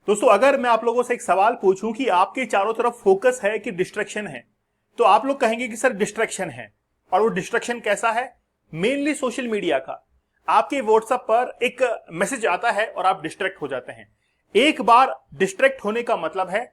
दोस्तों अगर मैं आप लोगों से एक सवाल पूछूं कि आपके चारों तरफ फोकस है कि डिस्ट्रैक्शन है, तो आप लोग कहेंगे कि सर डिस्ट्रैक्शन है। और वो डिस्ट्रैक्शन कैसा है? मेनली सोशल मीडिया का। आपके व्हाट्सएप पर एक मैसेज आता है और आप डिस्ट्रैक्ट हो जाते हैं। एक बार डिस्ट्रैक्ट होने का मतलब है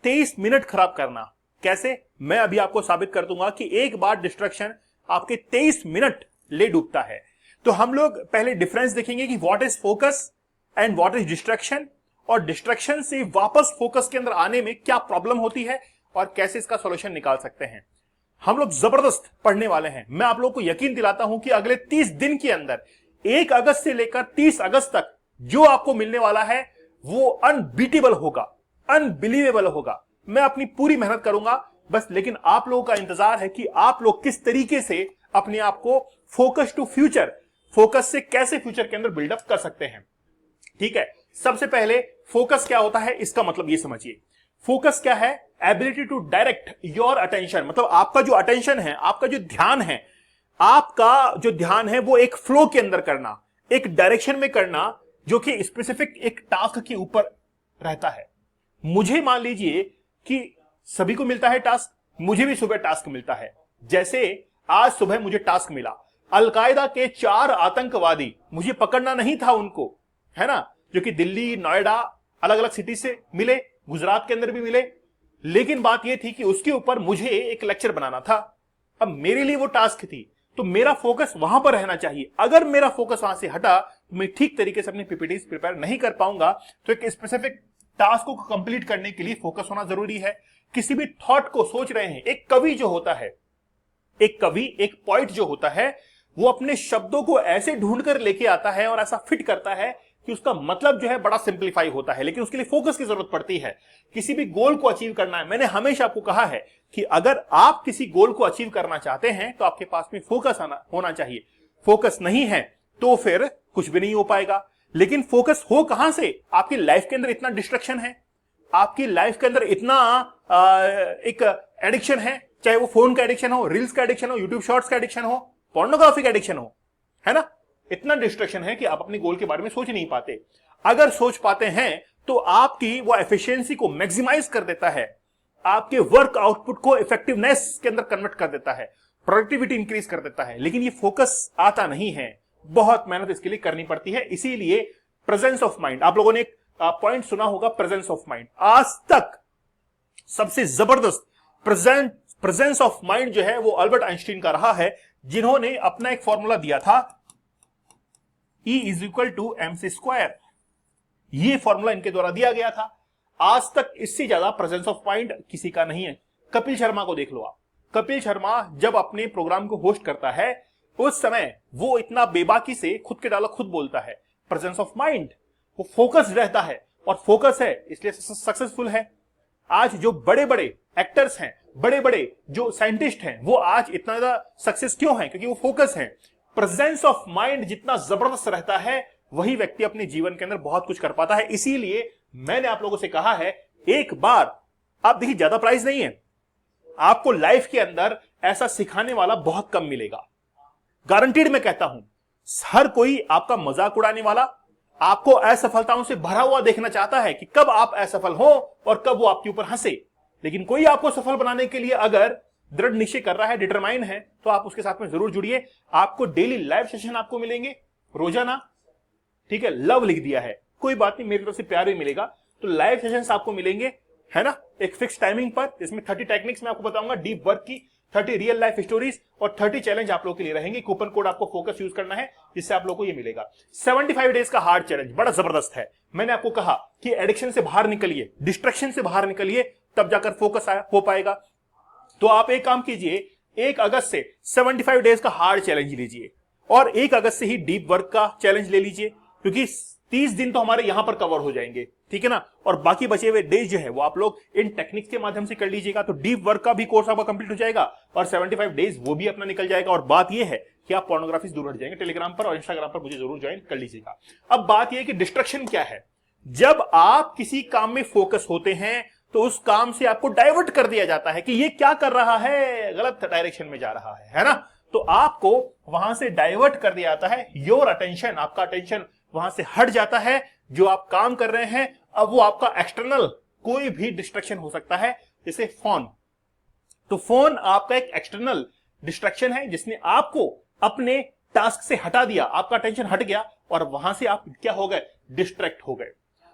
23 मिनट खराब करना। कैसे? मैं अभी आपको साबित कर दूंगा कि एक बार डिस्ट्रैक्शन आपके 23 मिनट ले डूबता है। तो हम लोग पहले डिफरेंस देखेंगे कि what is focus and what is distraction, और डिस्ट्रैक्शन से वापस फोकस के अंदर आने में क्या प्रॉब्लम होती है और कैसे इसका सॉल्यूशन निकाल सकते हैं। हम लोग जबरदस्त पढ़ने वाले हैं। मैं आप लोगों को यकीन दिलाता हूं कि अगले 30 दिन के अंदर 1 अगस्त से लेकर 30 अगस्त तक जो आपको मिलने वाला है वो अनबीटेबल होगा, अनबिलीवेबल होगा। मैं अपनी पूरी मेहनत करूंगा बस, लेकिन आप लोगों का इंतजार है कि आप लोग किस तरीके से अपने आप को फोकस टू फ्यूचर, फोकस से कैसे फ्यूचर के अंदर बिल्डअप कर सकते हैं। ठीक है, सबसे पहले फोकस क्या होता है इसका मतलब ये समझिए। फोकस क्या है? Ability to direct your attention, मतलब आपका जो अटेंशन है, आपका जो ध्यान है, आपका जो ध्यान है वो एक फ्लो के अंदर करना, एक डायरेक्शन में करना जो कि स्पेसिफिक एक टास्क के ऊपर रहता है। मुझे मान लीजिए कि सभी को मिलता है टास्क, मुझे भी सुबह टास्क मिलता है। जैसे आज सुबह मुझे टास्क मिला, अलकायदा के 4 आतंकवादी, मुझे पकड़ना नहीं था उनको, है ना, जो कि दिल्ली, नोएडा, अलग अलग सिटी से मिले, गुजरात के अंदर भी मिले। लेकिन बात यह थी कि उसके ऊपर मुझे एक लेक्चर बनाना था। अब मेरे लिए वो टास्क थी, तो मेरा फोकस वहां पर रहना चाहिए। अगर मेरा फोकस वहां से हटा तो मैं ठीक तरीके से अपनी पीपीटी प्रिपेयर नहीं कर पाऊंगा। तो एक स्पेसिफिक टास्क को कंप्लीट करने के लिए फोकस होना जरूरी है। किसी भी थॉट को सोच रहे हैं, एक कवि जो होता है, एक कवि, एक पॉइंट जो होता है, वो अपने शब्दों को ऐसे ढूंढ कर लेके आता है और ऐसा फिट करता है कि उसका मतलब जो है बड़ा सिंप्लीफाई होता है। लेकिन उसके लिए फोकस की जरूरत पड़ती है। किसी भी गोल को अचीव करना है, मैंने हमेशा आपको कहा है कि अगर आप किसी गोल को अचीव करना चाहते हैं तो आपके पास में फोकस होना चाहिए। फोकस नहीं है तो फिर कुछ भी नहीं हो पाएगा। लेकिन फोकस हो कहां से? आपकी लाइफ के अंदर इतना डिस्ट्रैक्शन है, आपकी लाइफ के अंदर इतना एक एडिक्शन है, चाहे वो फोन का एडिक्शन हो, रील्स का एडिक्शन हो, यूट्यूब शॉर्ट्स का एडिक्शन हो, पोर्नोग्राफी का एडिक्शन हो, है ना। इतना डिस्ट्रैक्शन है कि आप अपने गोल के बारे में सोच नहीं पाते। अगर सोच पाते हैं तो आपकी वो एफिशिएंसी को मैक्सिमाइज कर देता है, आपके वर्क आउटपुट को इफेक्टिवनेस के अंदर कन्वर्ट कर देता है, प्रोडक्टिविटी इंक्रीज कर देता है। लेकिन ये फोकस आता नहीं है, बहुत मेहनत इसके लिए करनी पड़ती है। इसीलिए प्रेजेंस ऑफ माइंड, आप लोगों ने एक पॉइंट सुना होगा, प्रेजेंस ऑफ माइंड। आज तक सबसे जबरदस्त प्रेजेंस ऑफ माइंड जो है वो अल्बर्ट आइंस्टीन का रहा है, जिन्होंने अपना एक फॉर्मूला दिया था, E = mc²। ये फॉर्मूला इनके द्वारा दिया गया था। आज तक इससे ज्यादा प्रेजेंस ऑफ माइंड किसी का नहीं है। कपिल शर्मा को देख लो आप। कपिल शर्मा जब अपने प्रोग्राम को होस्ट करता है उस समय वो इतना बेबाकी से खुद के डायलॉग खुद बोलता है। प्रेजेंस ऑफ माइंड, वो फोकस्ड रहता है, और फोकस है इसलिए सक्सेसफुल है। आज जो बड़े बड़े एक्टर्स हैं, बड़े बड़े जो साइंटिस्ट हैं, वो आज इतना ज्यादा सक्सेस क्यों है? क्योंकि वो फोकस है। प्रेजेंस ऑफ माइंड जितना जबरदस्त रहता है वही व्यक्ति अपने जीवन के अंदर बहुत कुछ कर पाता है। इसीलिए मैंने आप लोगों से कहा है, एक बार आप देखिए, ज्यादा प्राइस नहीं है, आपको लाइफ के अंदर ऐसा सिखाने वाला बहुत कम मिलेगा, गारंटीड मैं कहता हूं। हर कोई आपका मजाक उड़ाने वाला, आपको असफलताओं से भरा हुआ देखना चाहता है कि कब आप असफल हो और कब वो आपके ऊपर हंसे। लेकिन कोई आपको सफल बनाने के लिए अगर दृढ़ निश्चय कर रहा है, डिटरमाइन है, तो आप उसके साथ में जरूर जुड़िए। आपको डेली लाइव सेशन आपको मिलेंगे रोजाना। ठीक है, लव लिख दिया है, कोई बात नहीं, मेरी तरफ से प्यार भी मिलेगा। तो लाइव सेशंस आपको मिलेंगे, है ना, एक फिक्स टाइमिंग पर, जिसमें 30 टेक्निक्स मैं आपको बताऊंगा डीप वर्क की, 30 रियल लाइफ स्टोरीज और 30 चैलेंज आप लोगों के लिए रहेंगे। कूपन कोड आपको फोकस यूज करना है, जिससे आप लोगों को ये मिलेगा। 75 डेज का हार्ड चैलेंज बड़ा जबरदस्त है। मैंने आपको कहा कि एडिक्शन से बाहर निकलिए, डिस्ट्रैक्शन से बाहर निकलिए, तब जाकर फोकस हो पाएगा। तो आप एक काम कीजिए, 1 अगस्त से 75 डेज का हार्ड चैलेंज लीजिए और 1 अगस्त से ही डीप वर्क का चैलेंज ले लीजिए, क्योंकि 30 दिन तो हमारे यहां पर कवर हो जाएंगे, ठीक है ना। और बाकी बचे हुए डेज जो है वो आप लोग इन टेक्निक्स के माध्यम से कर लीजिएगा, तो डीप वर्क का भी कोर्स आपका कंप्लीट हो जाएगा और 75 डेज वो भी अपना निकल जाएगा। और बात यह है कि आप पोर्नोग्राफी से दूर हट जाएंगे। टेलीग्राम पर और इंस्टाग्राम पर मुझे जरूर ज्वाइन कर लीजिएगा। अब बात यह है कि डिस्ट्रैक्शन क्या है। जब आप किसी काम में फोकस होते हैं तो उस काम से आपको डाइवर्ट कर दिया जाता है कि ये क्या कर रहा है, गलत डायरेक्शन में जा रहा है ना। तो आपको वहां से डाइवर्ट कर दिया जाता है। योर अटेंशन, आपका अटेंशन वहां से हट जाता है। जो आप काम कर रहे हैं अब वो आपका एक्सटर्नल कोई भी डिस्ट्रैक्शन हो सकता है, जैसे फोन। तो फोन आपका एक एक्सटर्नल डिस्ट्रैक्शन है जिसने आपको अपने टास्क से हटा दिया, आपका अटेंशन हट गया और वहां से आप क्या हो गए, डिस्ट्रैक्ट हो गए।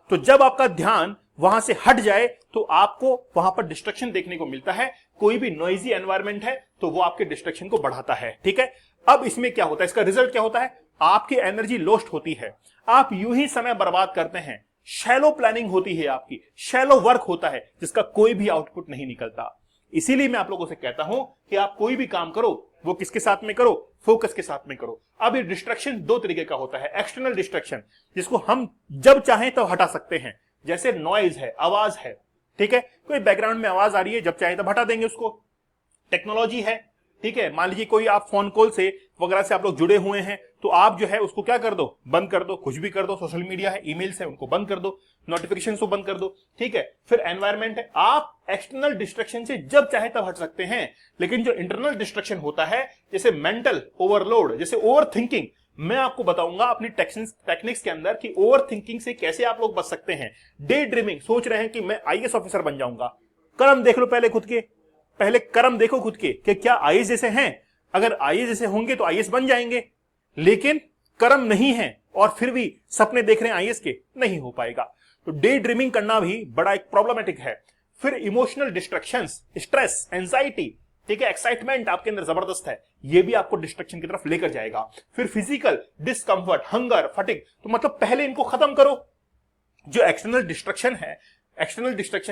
तो जब आपका ध्यान वहां से हट जाए तो आपको वहां पर डिस्ट्रैक्शन देखने को मिलता है। कोई भी नॉइजी एनवायरनमेंट है तो वो आपके डिस्ट्रैक्शन को बढ़ाता है, ठीक है। अब इसमें क्या होता है, इसका रिजल्ट क्या होता है, आपकी एनर्जी लॉस्ट होती है, आप यूं ही समय बर्बाद करते हैं, शैलो प्लानिंग होती है आपकी, शैलो वर्क होता है जिसका कोई भी आउटपुट नहीं निकलता। इसीलिए मैं आप लोगों से कहता हूं कि आप कोई भी काम करो वो किसके साथ में करो, फोकस के साथ में करो। अब ये डिस्ट्रैक्शन दो तरीके का होता है, एक्सटर्नल डिस्ट्रैक्शन जिसको हम जब चाहें तब हटा सकते हैं, जैसे नॉइज है, आवाज है, ठीक है, कोई बैकग्राउंड में आवाज आ रही है, जब चाहे तब हटा देंगे उसको। टेक्नोलॉजी है, ठीक है, मान लीजिए कोई आप फोन कॉल से वगैरह से आप लोग जुड़े हुए हैं तो आप जो है उसको क्या कर दो, बंद कर दो, कुछ भी कर दो, सोशल मीडिया है, ईमेल्स है, उनको बंद कर दो, नोटिफिकेशन को बंद कर दो, ठीक है। फिर एनवायरनमेंट है, आप एक्सटर्नल डिस्ट्रैक्शन से जब चाहे तब हट सकते हैं, लेकिन जो इंटरनल डिस्ट्रैक्शन होता है जैसे मेंटल ओवरलोड, जैसे ओवर थिंकिंग, मैं आपको बताऊंगा अपनी टेक्निक्स के अंदर कि ओवर थिंकिंग से कैसे आप लोग बच सकते हैं। डे ड्रीमिंग, सोच रहे हैं कि मैं आईएएस ऑफिसर बन जाऊंगा, कर्म देख लो पहले खुद के, पहले कर्म देखो खुद के कि क्या आईएएस जैसे हैं, अगर आईएएस जैसे होंगे तो आईएएस बन जाएंगे, लेकिन कर्म नहीं है और फिर भी सपने देख रहे हैं आईएएस के, नहीं हो पाएगा। तो डे ड्रीमिंग करना भी बड़ा एक प्रॉब्लमेटिक है। फिर इमोशनल डिस्ट्रैक्शंस, स्ट्रेस, एंजाइटी, ठीक है, एक्साइटमेंट आपके अंदर जबरदस्त है, ये भी आपको डिस्ट्रैक्शन की तरफ लेकर जाएगा। फिर फिजिकल डिस्कंफर्ट, हंगर, फटिग, तो मतलब पहले इनको खत्म करो। जो एक्सटर्नल डिस्ट्रैक्शन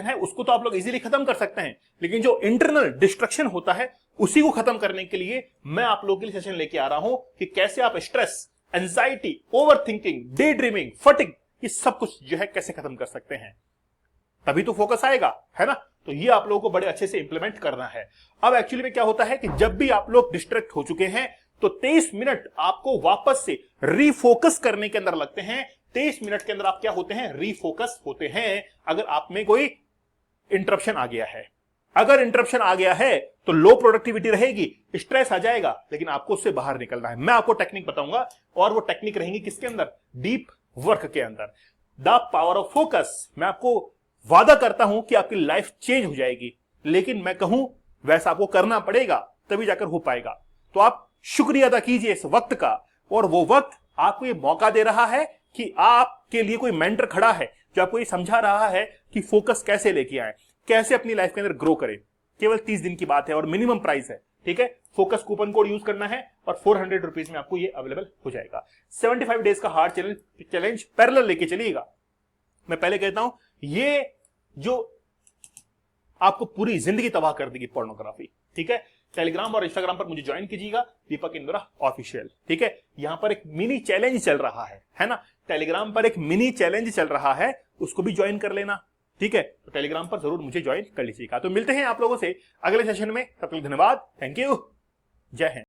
है उसको तो आप लोग इजीली खत्म कर सकते हैं, लेकिन जो इंटरनल डिस्ट्रैक्शन होता है उसी को खत्म करने के लिए मैं आप लोगों के लिए सेशन लेके आ रहा हूं कि कैसे आप stress, anxiety, over thinking, day dreaming, fatigue, ये सब कुछ जो है कैसे खत्म कर सकते हैं, तभी तो फोकस आएगा, है ना। तो ये आप लोगों को बड़े अच्छे से इंप्लीमेंट करना है। अब एक्चुअली में क्या होता है कि जब भी आप लोग डिस्ट्रैक्ट हो चुके हैं तो 23 मिनट आपको वापस से रीफोकस करने के अंदर लगते हैं। 23 मिनट के अंदर आप क्या होते हैं, रीफोकस होते हैं। अगर आप में कोई इंटरप्शन आ गया है, अगर इंटरप्शन आ गया है तो लो प्रोडक्टिविटी रहेगी, स्ट्रेस आ जाएगा, लेकिन आपको उससे बाहर निकलना है। मैं आपको टेक्निक बताऊंगा और वो टेक्निक रहेंगी किसके अंदर, डीप वर्क के अंदर, द पावर ऑफ फोकस। मैं आपको वादा करता हूं कि आपकी लाइफ चेंज हो जाएगी, लेकिन मैं कहूं वैसा आपको करना पड़ेगा तभी जाकर हो पाएगा। तो आप शुक्रिया अदा कीजिए इस वक्त का, और वो वक्त आपको ये मौका दे रहा है कि आपके लिए कोई मेंटर खड़ा है जो आपको ये समझा रहा है कि फोकस कैसे लेके आए, कैसे अपनी लाइफ के अंदर ग्रो करें। केवल 30 दिन की बात है और मिनिमम प्राइस है, ठीक है। फोकस कूपन कोड यूज करना है और 400 रुपीज में आपको ये अवेलेबल हो जाएगा। 75 डेज का हार्ड चैलेंज पैरेलल लेके चलिएगा। मैं पहले कहता हूं ये जो आपको पूरी जिंदगी तबाह कर देगी पोर्नोग्राफी, ठीक है। टेलीग्राम और इंस्टाग्राम पर मुझे ज्वाइन कीजिएगा, दीपक इंद्रा ऑफिशियल, ठीक है। यहां पर एक मिनी चैलेंज चल रहा है ना। टेलीग्राम पर एक मिनी चैलेंज चल रहा है, उसको भी ज्वाइन कर लेना, ठीक है। तो टेलीग्राम पर जरूर मुझे ज्वाइन कर लीजिएगा। तो मिलते हैं आप लोगों से अगले सेशन में, तब तक धन्यवाद, थैंक यू, जय हिंद।